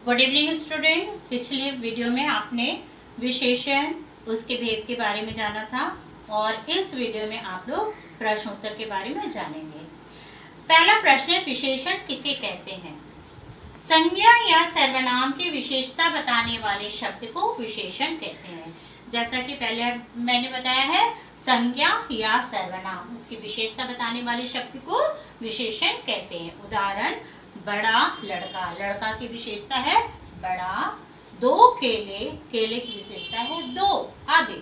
Good evening student. पिछले video में आपने विशेषण उसके भेद के बारे में जाना था और इस वीडियो में आप लोग प्रश्न उत्तर के बारे में जानेंगे। पहला प्रश्न है, विशेषण किसे कहते हैं? संज्ञा या सर्वनाम की विशेषता बताने वाले शब्द को विशेषण कहते हैं। जैसा कि पहले मैंने बताया है, संज्ञा या सर्वनाम उसकी विशेषता बताने वाले शब्द को विशेषण कहते हैं। उदाहरण, बड़ा लड़का, लड़का की विशेषता है बड़ा। दो केले, केले की विशेषता है दो, आदि।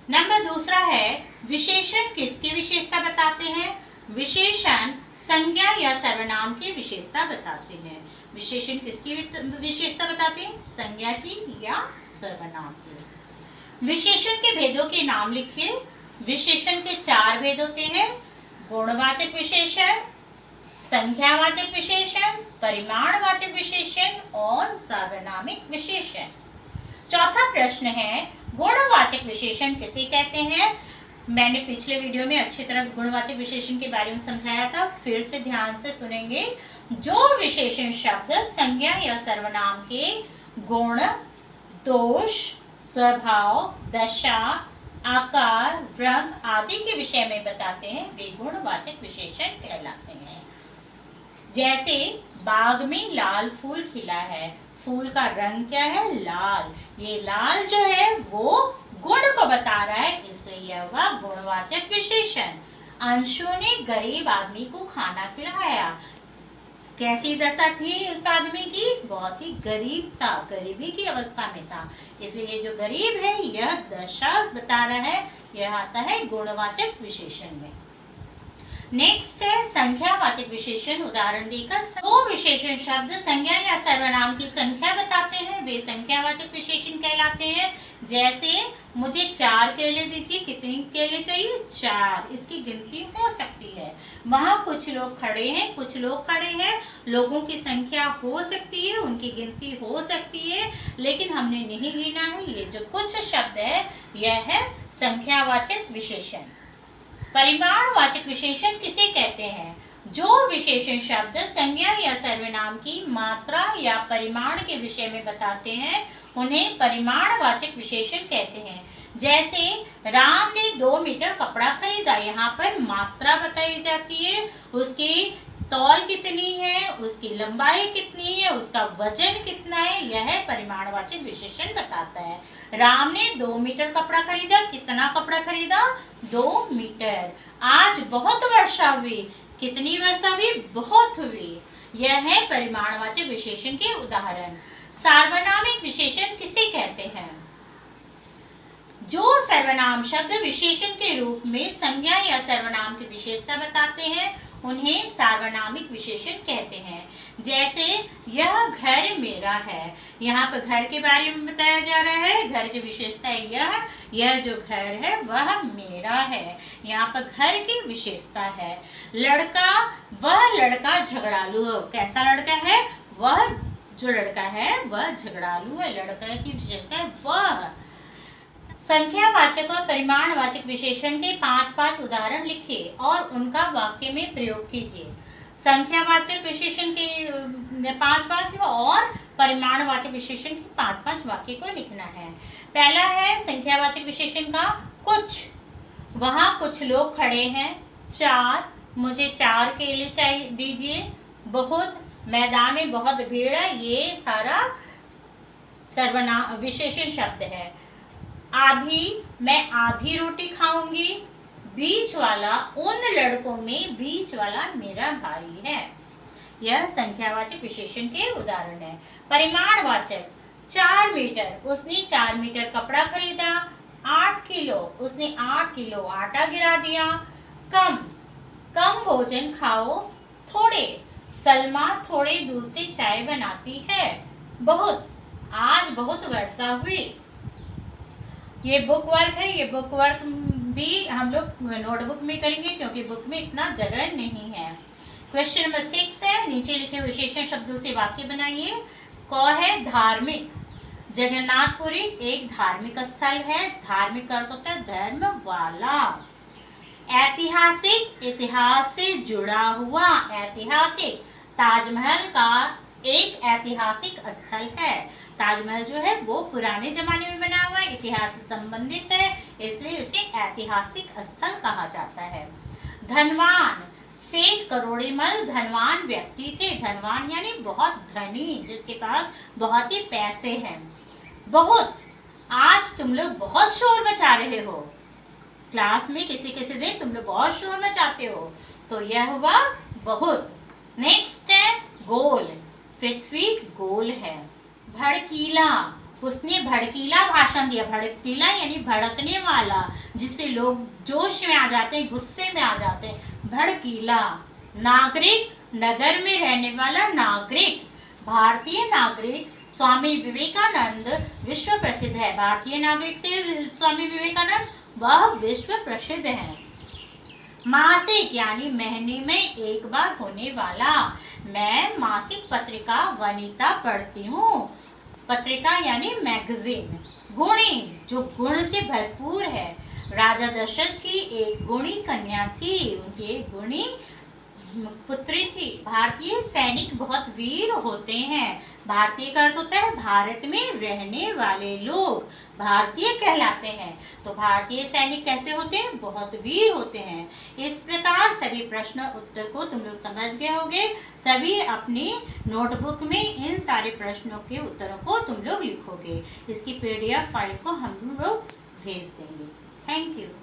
नंबर दूसरा है, विशेषण किसकी विशेषता बताते हैं? विशेषण संज्ञा या सर्वनाम की विशेषता बताते हैं। विशेषण किसकी विशेषता बताते हैं? संज्ञा की या सर्वनाम की। विशेषण के भेदों के नाम लिखिए। विशेषण के 4 भेद होते हैं: गुणवाचक विशेषण, संख्यावाचक विशेषण, परिमाणवाचक विशेषण और सार्वनामिक विशेषण। चौथा प्रश्न है, गुणवाचक विशेषण किसे कहते हैं? मैंने पिछले वीडियो में अच्छी तरह गुणवाचक विशेषण के बारे में समझाया था, फिर से ध्यान से सुनेंगे। जो विशेषण शब्द संज्ञा या सर्वनाम के गुण, दोष, स्वभाव, दशा, आकार, रंग आदि के विषय में बताते हैं, वे गुणवाचक विशेषण कहलाते हैं। जैसे बाग में लाल फूल खिला है, फूल का रंग क्या है? लाल। ये लाल जो है वो गुण को बता रहा है, इसलिए यह हुआ गुणवाचक विशेषण। अंशु ने गरीब आदमी को खाना खिलाया। कैसी दशा थी उस आदमी की? बहुत ही गरीब था, गरीबी की अवस्था में था, इसलिए जो गरीब है यह दशा बता रहा है, यह आता है गुणवाचक विशेषण में। नेक्स्ट है संख्यावाचक विशेषण। उदाहरण देकर दो विशेषण शब्द संज्ञा या सर्वनाम की संख्या बताते हैं, वे संख्यावाचक विशेषण कहलाते हैं। जैसे, मुझे 4 केले दीजिए। कितने केले चाहिए? 4। इसकी गिनती हो सकती है। वहाँ कुछ लोग खड़े हैं, कुछ लोग खड़े हैं, लोगों की संख्या हो सकती है, उनकी गिनती हो सकती है, लेकिन हमने नहीं गिना है। ये जो कुछ शब्द है यह है संख्यावाचक विशेषण। परिमाणवाचक विशेषण किसे कहते हैं? जो विशेषण शब्द संज्ञा या सर्वनाम की मात्रा या परिमाण के विषय में बताते हैं, उन्हें परिमाणवाचक विशेषण कहते हैं। जैसे, राम ने 2 मीटर कपड़ा खरीदा। यहाँ पर मात्रा बताई जाती है, उसकी तौल कितनी है, उसकी लंबाई कितनी है, उसका वजन कितना है, यह परिमाणवाचक विशेषण बताता है। राम ने 2 मीटर कपड़ा खरीदा। कितना कपड़ा खरीदा? 2 मीटर। आज बहुत वर्षा हुई। कितनी वर्षा हुई? बहुत हुई। यह है परिमाणवाचक विशेषण के उदाहरण। सार्वनामिक विशेषण किसे कहते हैं? जो सर्वनाम शब्द विशेषण के रूप में संज्ञा या सर्वनाम की विशेषता बताते हैं, उन्हें सार्वनामिक विशेषण कहते हैं। जैसे, यह घर मेरा है। यहाँ पर घर के बारे में बताया जा रहा है, घर की विशेषता है यह जो घर है वह मेरा है। यहाँ पर घर की विशेषता है। लड़का, वह लड़का झगड़ालू है। कैसा लड़का है? वह जो लड़का है वह झगड़ालू है। लड़का की विशेषता है वह। संख्यावाचक और परिमाणवाचक विशेषण के 5 उदाहरण लिखिए और उनका वाक्य में प्रयोग कीजिए। संख्यावाचक विशेषण के 5 वाक्य और परिमाणवाचक विशेषण के 5 वाक्य को लिखना है। पहला है संख्यावाचक विशेषण का कुछ। वहाँ कुछ लोग खड़े हैं। 4, मुझे 4 केले चाहिए दीजिए। बहुत, मैदान में बहुत भीड़ है। ये सारा सर्वनाम विशेषण शब्द है। आधी, मैं आधी रोटी खाऊंगी। बीच वाला, उन लड़कों में बीच वाला मेरा भाई है। यह संख्यावाचक विशेषण के उदाहरण है। परिमाणवाचक, 4 मीटर, उसने 4 मीटर कपड़ा खरीदा। 8 किलो, उसने 8 किलो आटा गिरा दिया। कम, कम भोजन खाओ। थोड़े, सलमा थोड़े दूध से चाय बनाती है। बहुत, आज बहुत वर्षा हुई। ये बुक वर्क है। ये बुक वर्क भी हम लोग नोटबुक में करेंगे क्योंकि बुक में इतना जगह नहीं है। क्वेश्चन नंबर 6 है, नीचे लिखे विशेषण शब्दों से वाक्य बनाइए। क है धार्मिक। जगन्नाथपुरी एक धार्मिक स्थल है। धार्मिक अर्थ होता है धर्म वाला। ऐतिहासिक, इतिहास से जुड़ा हुआ। ऐतिहासिक, ताजमहल का एक ऐतिहासिक स्थल है। ताजमहल जो है वो पुराने जमाने में बना हुआ है, इतिहास से संबंधित है, इसलिए इसे ऐतिहासिक स्थल कहा जाता है। धनवान, सेठ करोड़ीमल धनवान व्यक्ति थे। धनवान यानी बहुत धनी, जिसके पास बहुत ही पैसे हैं। बहुत, आज तुम लोग बहुत शोर मचा रहे हो, क्लास में किसी किसी दिन तुम लोग बहुत शोर मचाते हो, तो यह हुआ बहुत। नेक्स्ट है गोल, पृथ्वी गोल है। भड़कीला, उसने भड़कीला भाषण दिया। भड़कीला यानी भड़कने वाला, जिससे लोग जोश में आ जाते हैं, गुस्से में आ जाते हैं, भड़कीला। नागरिक, नगर में रहने वाला नागरिक। भारतीय नागरिक, स्वामी विवेकानंद विश्व प्रसिद्ध है। भारतीय नागरिक थे स्वामी विवेकानंद, वह विश्व प्रसिद्ध है। मासिक यानी महीने में एक बार होने वाला। मैं मासिक पत्रिका वनिता पढ़ती हूँ। पत्रिका यानी मैगजीन। गुणी, जो गुण से भरपूर है। राजा दशरथ की एक गुणी कन्या थी, उनकी एक गुणी पुत्री थी। भारतीय सैनिक बहुत वीर होते हैं। भारतीय का अर्थ होता है भारत में रहने वाले लोग भारतीय कहलाते हैं। तो भारतीय सैनिक कैसे होते हैं? बहुत वीर होते हैं। इस प्रकार सभी प्रश्न उत्तर को तुम लोग समझ गए होंगे। सभी अपनी नोटबुक में इन सारे प्रश्नों के उत्तरों को तुम लोग लिखोगे। इसकी PDF फाइल को हम लोग भेज देंगे। Thank you.